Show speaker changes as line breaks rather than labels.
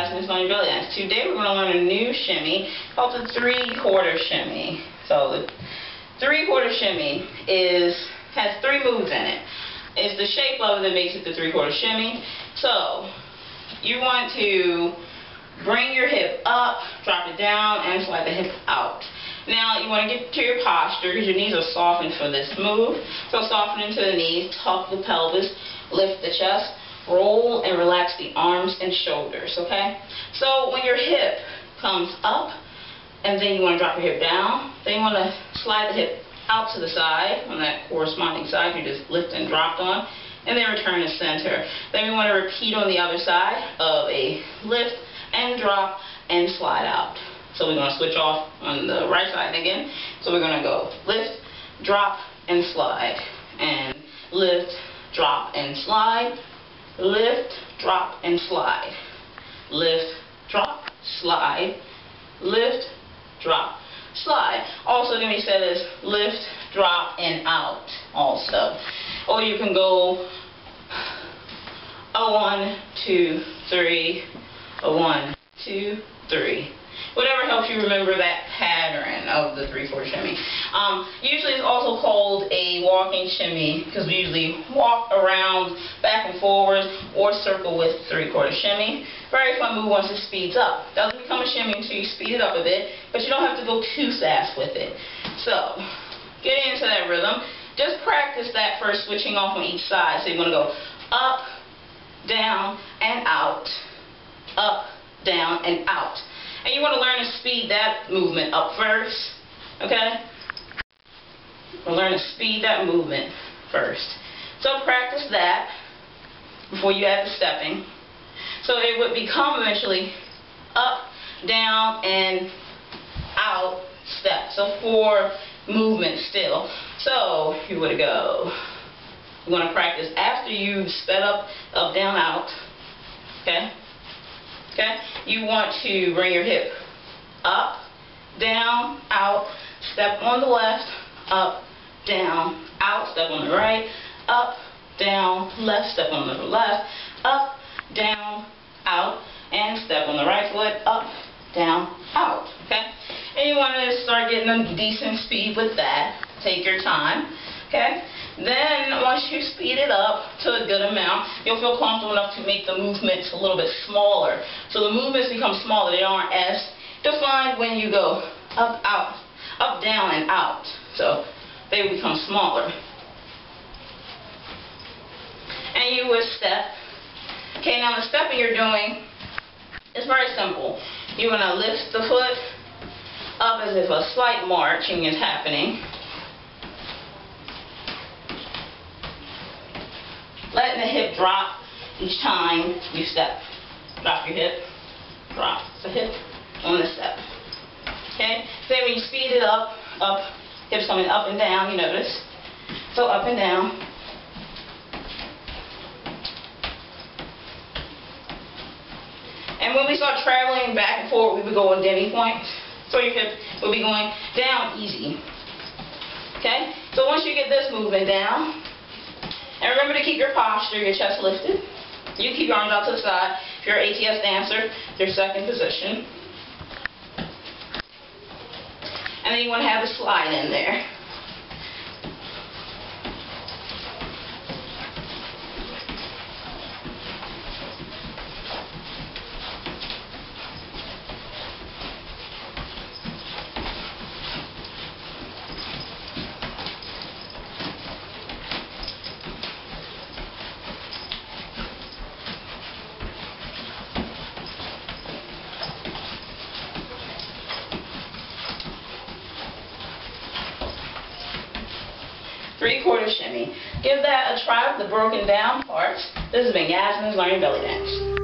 Yasaman Vrd'dhi Tribal. Today we're going to learn a new shimmy called the 3/4 shimmy. So the 3/4 shimmy has 3 moves in it. It's the shape of it that makes it the 3/4 shimmy. So you want to bring your hip up, drop it down, and slide the hip out. Now you want to get to your posture because your knees are softened for this move. So soften into the knees, tuck the pelvis, lift the chest, roll and relax the arms and shoulders, okay? So when your hip comes up, and then you want to drop your hip down, then you want to slide the hip out to the side, on that corresponding side you just lift and dropped on, and then return to center. Then we want to repeat on the other side of a lift and drop and slide out. So we're going to switch off on the right side again. So we're going to go lift, drop, and slide, and lift, drop, and slide, lift, drop, and slide, lift, drop, slide, lift, drop, slide. Also going to be said as lift, drop, and out also. Or you can go a 1, 2, 3, a 1, 2, 3. Whatever helps you remember that pattern of the 3/4 shimmy. Usually it's also called a walking shimmy because we usually walk around back and forwards or circle with 3/4 shimmy. Very fun move once it speeds up. Doesn't become a shimmy until you speed it up a bit, but you don't have to go too fast with it. So get into that rhythm. Just practice that first, switching off on each side. So you want to go up, down, and out, up, down, and out. And you want to learn to speed that movement up first, okay? We'll learn to speed that movement first. So practice that before you add the stepping. So it would become eventually up, down, and out, step. So 4 movements still. So you would go. You want to practice after you've sped up, up, down, out, okay? Okay, you want to bring your hip up, down, out, step on the left, up, down, out, step on the right, up, down, left, step on the left, up, down, out, and step on the right foot, up, down, out, okay? And you want to start getting a decent speed with that. Take your time, okay? Then, once you speed it up to a good amount, you'll feel comfortable enough to make the movements a little bit smaller. So the movements become smaller. They aren't as defined when you go up, out, up, down, and out. So they will become smaller. And you would step. Okay, now the stepping you're doing is very simple. You want to lift the foot up as if a slight marching is happening. Letting the hip drop each time you step. Drop your hip, drop the hip on the step. Okay? So when you speed it up, hips coming up and down, you notice. So up and down. And when we start traveling back and forth, we would go on demi points. So your hip will be going down easy. Okay? So once you get this movement down, and remember to keep your posture, your chest lifted. You keep your arms out to the side. If you're an ATS dancer, your second position. And then you want to have a slide in there. Three-quarter shimmy. Give that a try with the broken down parts. This has been Yasaman's Learning Belly Dance.